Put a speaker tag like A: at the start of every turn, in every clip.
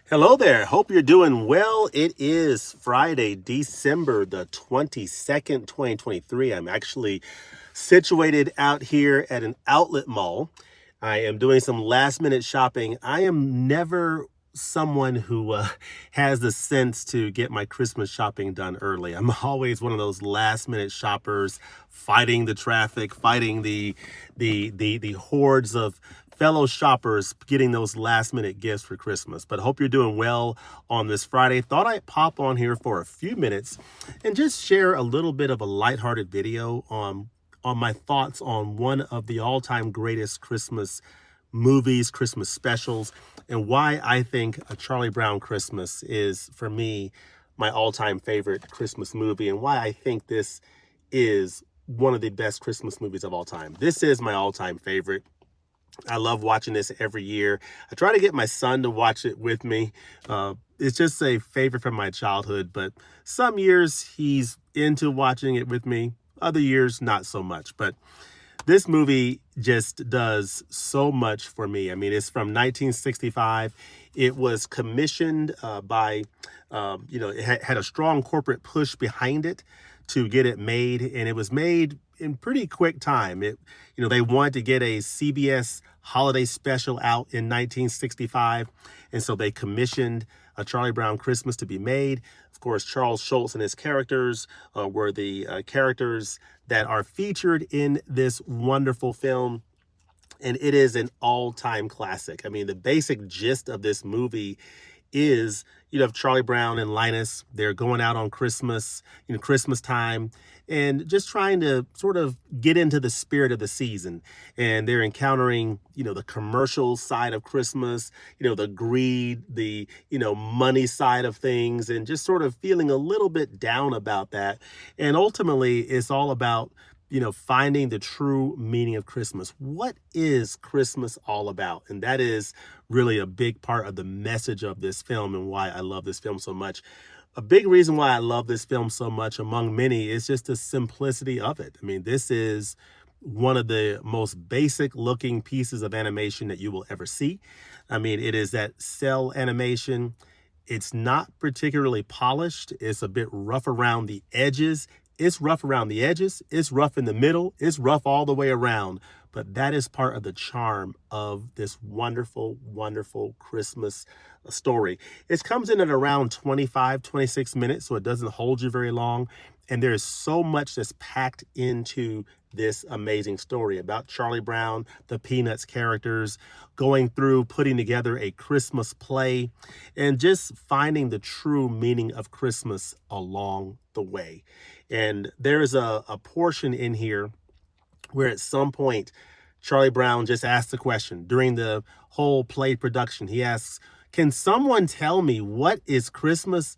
A: Hello there. Hope you're doing well. It is Friday, December the 22nd, 2023. I'm actually situated out here at an outlet mall. I am doing some last minute shopping. I am never someone who has the sense to get my Christmas shopping done early. I'm always one of those last minute shoppers, fighting the traffic, fighting the hordes of fellow shoppers getting those last minute gifts for Christmas. But I hope you're doing well on this Friday. Thought I'd pop on here for a few minutes and just share a little bit of a lighthearted video on my thoughts on one of the all-time greatest Christmas movies, Christmas specials, and why I think A Charlie Brown Christmas is, for me, my all-time favorite Christmas movie, and why I think this is one of the best Christmas movies of all time. This is my all-time favorite. I love watching this every year. I try to get my son to watch it with me. It's just a favorite from my childhood, but some years he's into watching it with me. Other years, not so much. But this movie just does so much for me. I mean, it's from 1965. It was commissioned it had a strong corporate push behind it to get it made, and it was made in pretty quick time. They wanted to get a CBS holiday special out in 1965, and so they commissioned A Charlie Brown Christmas to be made. Of course, Charles Schultz and his characters were the characters that are featured in this wonderful film, and it is an all-time classic. I mean, the basic gist of this movie is, Charlie Brown and Linus, they're going out on Christmas, Christmas time, and just trying to sort of get into the spirit of the season. And they're encountering, the commercial side of Christmas, the greed, the, money side of things, and just sort of feeling a little bit down about that. And ultimately, it's all about, finding the true meaning of Christmas. What is Christmas all about? And that is really a big part of the message of this film and why I love this film so much. A big reason why I love this film so much, among many, is just the simplicity of it. I mean, this is one of the most basic looking pieces of animation that you will ever see. I mean, it is that cell animation. It's not particularly polished. It's a bit rough around the edges. It's rough around the edges. It's rough in the middle. It's rough all the way around. But that is part of the charm of this wonderful, wonderful Christmas story. It comes in at around 25, 26 minutes, so it doesn't hold you very long. And there's so much that's packed into this amazing story about Charlie Brown, the Peanuts characters, going through, putting together a Christmas play, and just finding the true meaning of Christmas along the way. And there's a portion in here where at some point, Charlie Brown just asks the question during the whole play production. He asks, can someone tell me what Christmas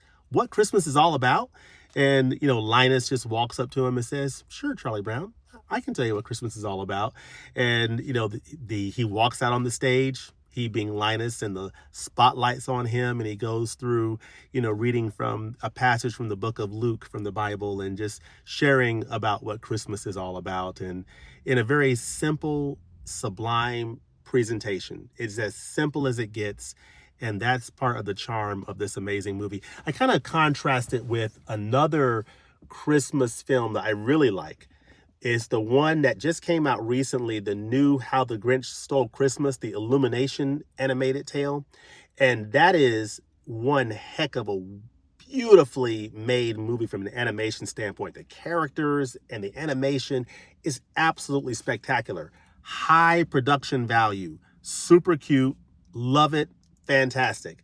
A: is all about? And, Linus just walks up to him and says, sure, Charlie Brown, I can tell you what Christmas is all about. And, he walks out on the stage, he being Linus, and the spotlight's on him, and he goes through, reading from a passage from the book of Luke from the Bible and just sharing about what Christmas is all about. And in a very simple, sublime presentation. It's as simple as it gets. And that's part of the charm of this amazing movie. I kind of contrast it with another Christmas film that I really like. It's the one that just came out recently, the new How the Grinch Stole Christmas, the Illumination animated tale. And that is one heck of a beautifully made movie from an animation standpoint. The characters and the animation is absolutely spectacular. High production value, super cute, love it, fantastic.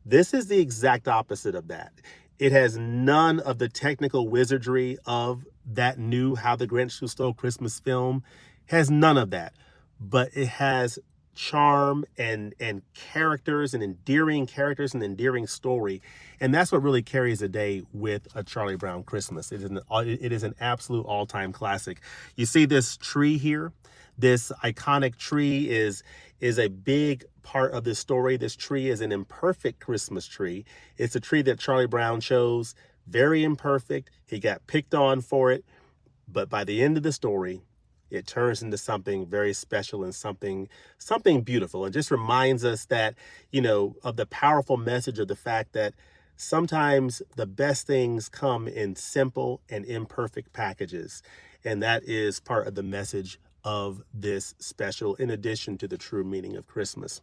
A: This is the exact opposite of that. It has none of the technical wizardry of that new How the Grinch Stole Christmas film. Has none of that, but it has charm and characters and endearing story, and that's what really carries the day with A Charlie Brown Christmas. It is an absolute all-time classic. You see this tree here. This iconic tree is a big part of this story. This tree is an imperfect Christmas tree. It's a tree that Charlie Brown chose. Very imperfect. He got picked on for it. But by the end of the story, it turns into something very special and something beautiful. And just reminds us that, of the powerful message of the fact that sometimes the best things come in simple and imperfect packages. And that is part of the message of this special, in addition to the true meaning of Christmas.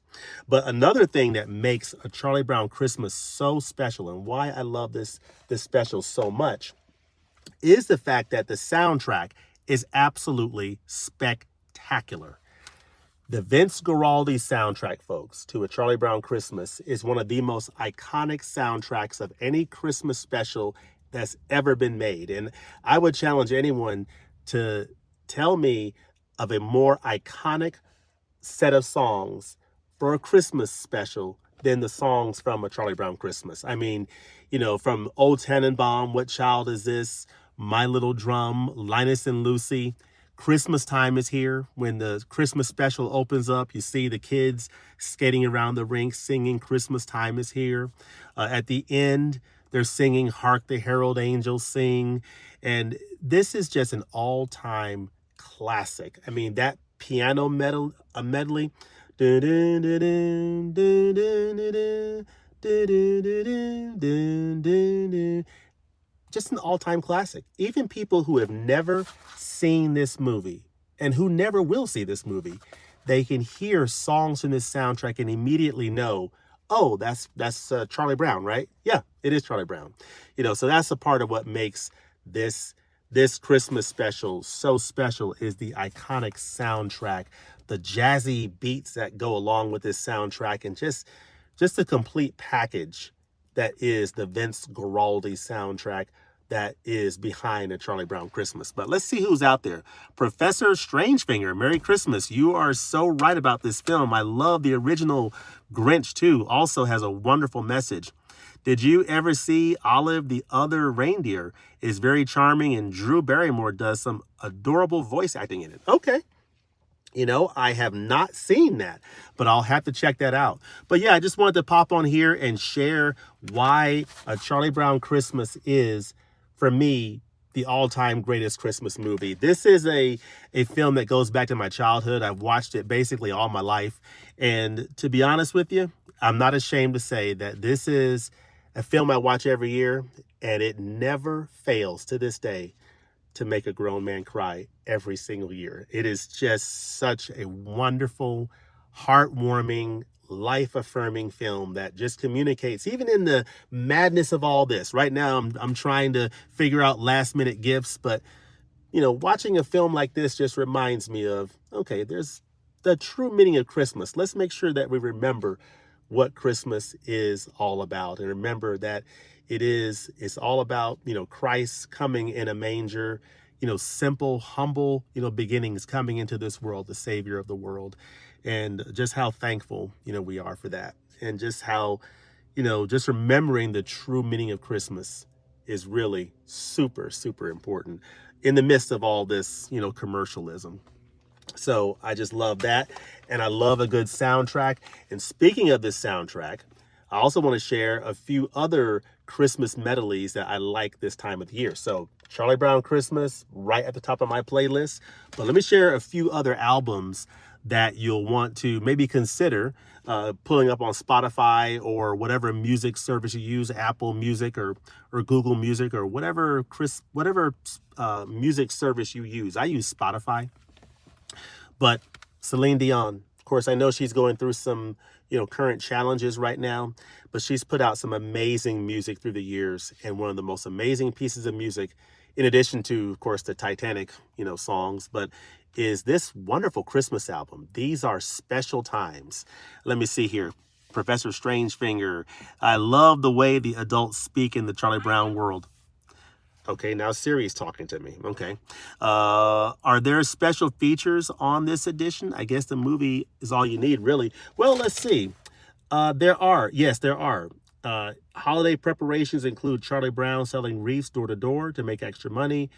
A: But another thing that makes a Charlie Brown Christmas so special, and why I love this special so much, is the fact that the soundtrack is absolutely spectacular. The Vince Guaraldi soundtrack, folks, to A Charlie Brown Christmas is one of the most iconic soundtracks of any Christmas special that's ever been made. And I would challenge anyone to tell me of a more iconic set of songs for a Christmas special than the songs from A Charlie Brown Christmas. I mean, from Old Tannenbaum, What Child Is This?, My Little Drum, Linus and Lucy. Christmas Time Is Here. When the Christmas special opens up, you see the kids skating around the rink singing Christmas Time Is Here. At the end, they're singing Hark the Herald Angels Sing. And this is just an all-time classic. I mean, that piano medley. Just an all-time classic. Even people who have never seen this movie and who never will see this movie, they can hear songs from this soundtrack and immediately know, oh, that's Charlie Brown, right? Yeah, it is Charlie Brown. So that's a part of what makes this Christmas special so special, is the iconic soundtrack, the jazzy beats that go along with this soundtrack, and just a complete package that is the Vince Guaraldi soundtrack that is behind A Charlie Brown Christmas. But let's see who's out there. Professor Strangefinger, Merry Christmas. You are so right about this film. I love the original Grinch too. Also has a wonderful message. Did you ever see Olive the Other Reindeer? Is very charming, and Drew Barrymore does some adorable voice acting in it. Okay. I have not seen that, but I'll have to check that out. But yeah, I just wanted to pop on here and share why A Charlie Brown Christmas is, for me, the all-time greatest Christmas movie. This is a film that goes back to my childhood. I've watched it basically all my life. And to be honest with you, I'm not ashamed to say that this is a film I watch every year, and it never fails to this day to make a grown man cry every single year. It is just such a wonderful, heartwarming, life-affirming film that just communicates, even in the madness of all this. Right now, I'm trying to figure out last-minute gifts, but, watching a film like this just reminds me of, okay, there's the true meaning of Christmas. Let's make sure that we remember what Christmas is all about, and remember that it's all about, Christ coming in a manger, simple, humble, beginnings, coming into this world, the Savior of the world, and just how thankful, we are for that. And just how, just remembering the true meaning of Christmas is really super, super important in the midst of all this, commercialism. So I just love that. And I love a good soundtrack. And speaking of this soundtrack, I also want to share a few other Christmas medleys that I like this time of the year. So Charlie Brown Christmas, right at the top of my playlist. But let me share a few other albums that you'll want to maybe consider pulling up on Spotify or whatever music service you use, Apple Music or Google Music or whatever music service you use. I use Spotify. But Seline Dion, of course, I know she's going through some, current challenges right now, but she's put out some amazing music through the years. And one of the most amazing pieces of music, in addition to, of course, the Titanic, songs, but is this wonderful Christmas album. These are special times. Let me see here. Professor Strangefinger. I love the way the adults speak in the Charlie Brown world. Okay, now Siri's talking to me. Okay. Are there special features on this edition? I guess the movie is all you need, really. Well, let's see. There are. Yes, there are. Holiday preparations include Charlie Brown selling wreaths door to door to make extra money.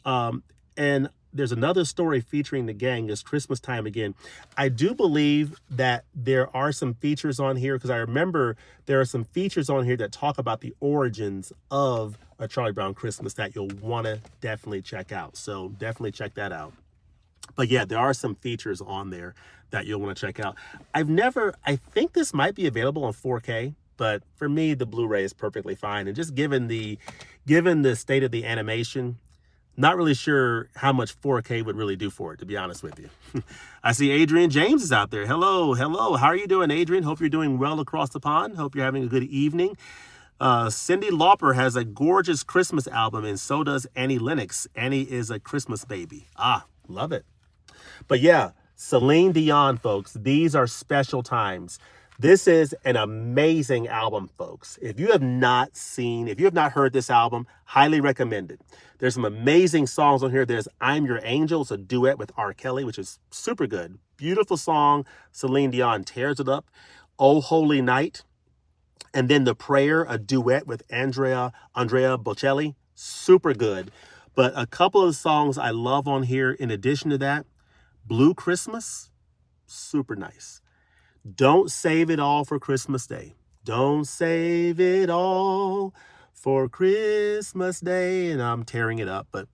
A: And there's another story featuring the gang. It's Christmas time again. I do believe that there are some features on here, because I remember there are some features on here that talk about the origins of A Charlie Brown Christmas that you'll want to definitely check out. So definitely check that out. But yeah, there are some features on there that you'll want to check out. I think this might be available on 4K, but for me, the Blu-ray is perfectly fine. And just given the state of the animation, not really sure how much 4K would really do for it, to be honest with you. I see Adrian James is out there. Hello, hello. How are you doing, Adrian? Hope you're doing well across the pond. Hope you're having a good evening. Cyndi Lauper has a gorgeous Christmas album, and so does Annie Lennox. Annie is a Christmas baby. Ah, love it. But yeah, Celine Dion, folks, these are special times. This is an amazing album, folks. If you have not heard this album, highly recommend it. There's some amazing songs on here. There's I'm Your Angel. It's a duet with R. Kelly, which is super good. Beautiful song. Celine Dion tears it up. Oh Holy Night. And then The Prayer, a duet with Andrea Bocelli. Super good. But a couple of songs I love on here in addition to that, Blue Christmas, super nice. Don't Save It All for Christmas Day. Don't save it all for Christmas Day. And I'm tearing it up, but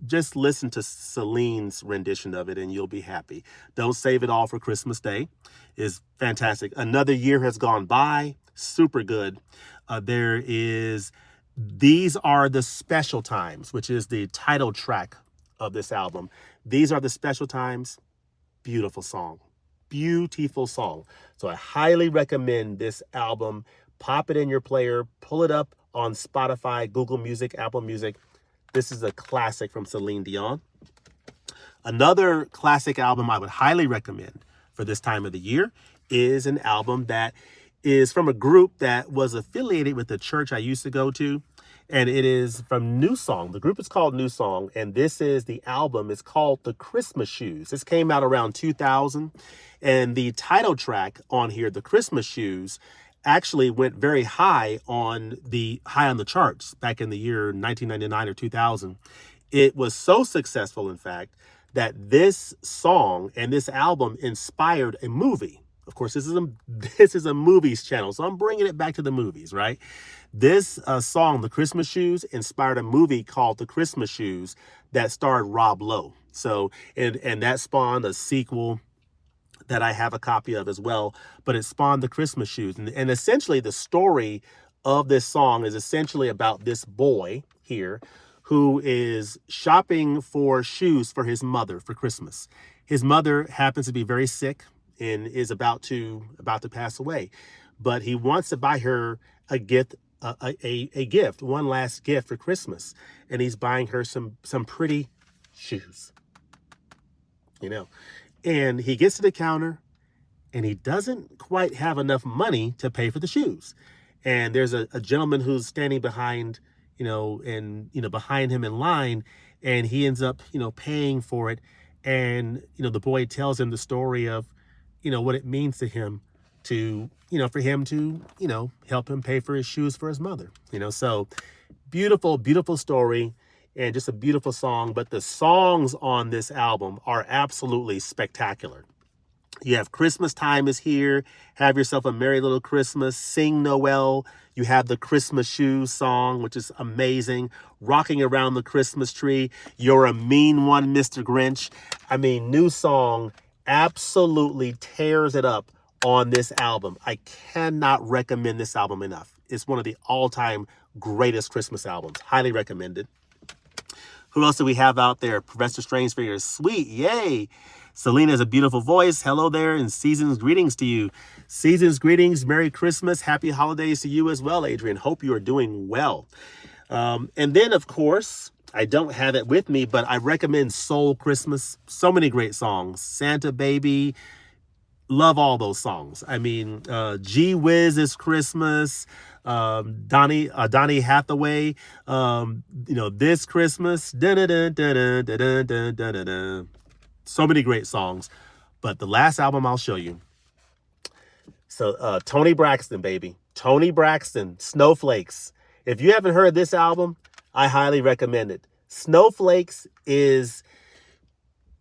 A: just listen to Celine's rendition of it and you'll be happy. Don't Save It All for Christmas Day is fantastic. Another Year Has Gone By, super good. These Are the Special Times, which is the title track of this album. These Are the Special Times. Beautiful song. Beautiful song. So I highly recommend this album. Pop it in your player. Pull it up on Spotify, Google Music, Apple Music. This is a classic from Celine Dion. Another classic album I would highly recommend for this time of the year is an album that is from a group that was affiliated with the church I used to go to. And it is from New Song. The group is called New Song. And the album is called The Christmas Shoes. This came out around 2000. And the title track on here, The Christmas Shoes, actually went very high on the charts back in the year 1999 or 2000. It was so successful, in fact, that this song and this album inspired a movie. Of course, this is a movies channel, so I'm bringing it back to the movies, right? This song, The Christmas Shoes, inspired a movie called The Christmas Shoes that starred Rob Lowe. So, and that spawned a sequel that I have a copy of as well, but it spawned The Christmas Shoes. And essentially the story of this song is essentially about this boy here who is shopping for shoes for his mother for Christmas. His mother happens to be very sick and is about to pass away, but he wants to buy her a gift, one last gift for Christmas, and he's buying her some pretty shoes, and he gets to the counter and he doesn't quite have enough money to pay for the shoes, and there's a gentleman who's standing behind behind him in line, and he ends up paying for it, and the boy tells him the story of what it means to him to, for him to, help him pay for his shoes for his mother, so beautiful, beautiful story and just a beautiful song. But the songs on this album are absolutely spectacular. You have Christmas Time Is Here, Have Yourself a Merry Little Christmas, Sing Noel. You have the Christmas Shoes song, which is amazing. Rocking Around the Christmas Tree, You're a Mean One, Mr. Grinch. I mean, New Song absolutely tears it up on this album. I cannot recommend this album enough. It's one of the all-time greatest Christmas albums. Highly recommended. Who else do we have out there? Professor Strange Fingers. Sweet. Yay. Selena has a beautiful voice. Hello there, and season's greetings to you. Season's greetings. Merry Christmas. Happy holidays to you as well, Adrian. Hope you are doing well. And then, of course, I don't have it with me, but I recommend Soul Christmas. So many great songs. Santa Baby. Love all those songs. I mean, Gee Whiz is Christmas. Donny Hathaway. This Christmas. So many great songs. But the last album I'll show you. So Tony Braxton, baby. Tony Braxton, Snowflakes. If you haven't heard this album, I highly recommend it. Snowflakes is,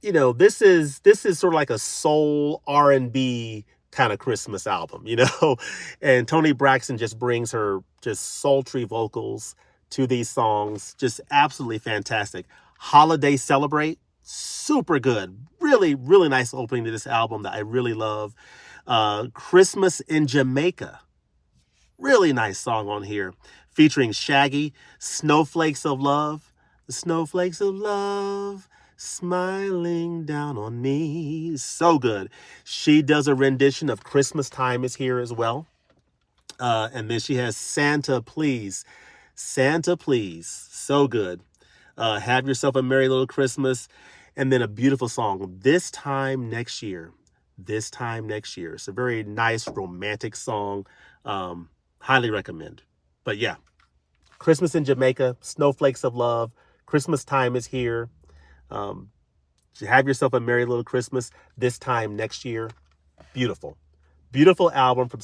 A: this is sort of like a soul R&B kind of Christmas album, and Tony Braxton just brings her just sultry vocals to these songs. Just absolutely fantastic. Holiday Celebrate. Super good. Really, really nice opening to this album that I really love. Christmas in Jamaica. Really nice song on here. Featuring Shaggy, Snowflakes of Love. The snowflakes of love smiling down on me. So good. She does a rendition of Christmas Time is Here as well. And then she has Santa Please. Santa Please. So good. Have Yourself a Merry Little Christmas. And then a beautiful song, This Time Next Year. This Time Next Year. It's a very nice romantic song. Highly recommend. But yeah, Christmas in Jamaica, Snowflakes of Love, Christmas Time is Here. Have Yourself a Merry Little Christmas. This Time Next Year. Beautiful. Beautiful album from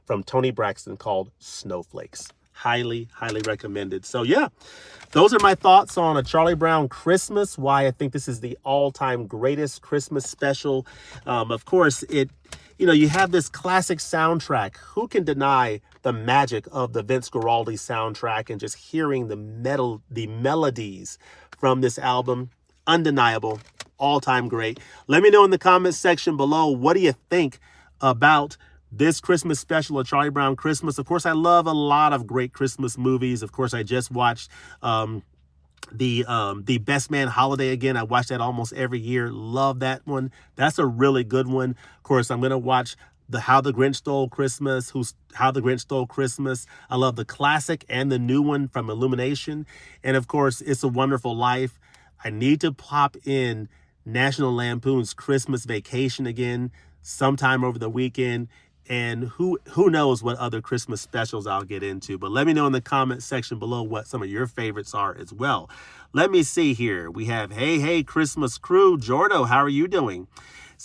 A: from Tony Braxton called Snowflakes. Highly, highly recommended. So yeah, those are my thoughts on A Charlie Brown Christmas, why I think this is the all-time greatest Christmas special. Of course, you have this classic soundtrack. Who can deny the magic of the Vince Guaraldi soundtrack and just hearing the melodies from this album? Undeniable, all-time great. Let me know in the comments section below, what do you think about this Christmas special of Charlie Brown Christmas? Of course, I love a lot of great Christmas movies. Of course, I just watched the Best Man Holiday again. I watch that almost every year. Love that one. That's a really good one. Of course, I'm gonna watch the How the Grinch Stole Christmas. How the Grinch Stole Christmas. I love the classic and the new one from Illumination, and of course, It's a Wonderful Life. I need to pop in National Lampoon's Christmas Vacation again sometime over the weekend. And who knows what other Christmas specials I'll get into. But let me know in the comment section below what some of your favorites are as well. Let me see here. We have Hey Christmas Crew. Jordo, how are you doing?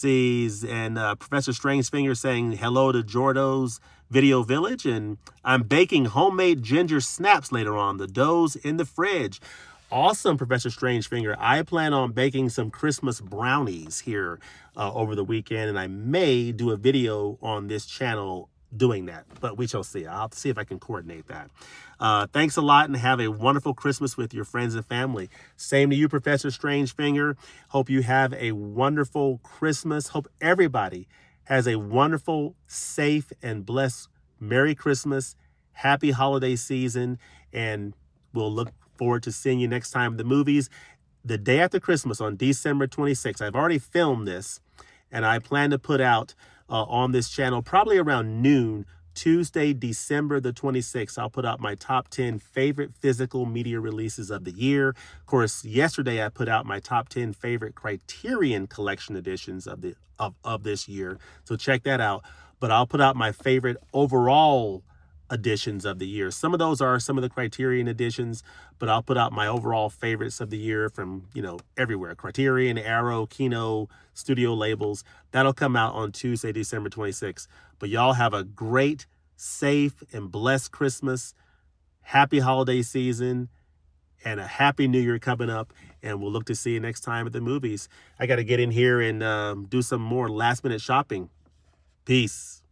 A: And Professor Strangefinger saying hello to Jordo's Video Village. And I'm baking homemade ginger snaps later on. The dough's in the fridge. Awesome, Professor Strangefinger. I plan on baking some Christmas brownies here over the weekend, and I may do a video on this channel doing that, but we shall see. I'll see if I can coordinate that. Thanks a lot, and have a wonderful Christmas with your friends and family. Same to you, Professor Strangefinger. Hope you have a wonderful Christmas. Hope everybody has a wonderful, safe, and blessed Merry Christmas, happy holiday season, and we'll look forward to seeing you next time in the movies the day after Christmas on December 26th. I've already filmed this, and I plan to put out on this channel probably around noon, Tuesday, December the 26th. I'll put out my top 10 favorite physical media releases of the year. Of course, yesterday I put out my top 10 favorite Criterion Collection editions of this year. So check that out. But I'll put out my favorite overall editions of the year. Some of those are some of the Criterion editions, but I'll put out my overall favorites of the year from, everywhere. Criterion, Arrow, Kino, studio labels. That'll come out on Tuesday, December 26th. But y'all have a great, safe, and blessed Christmas. Happy holiday season and a happy new year coming up. And we'll look to see you next time at the movies. I got to get in here and do some more last minute shopping. Peace.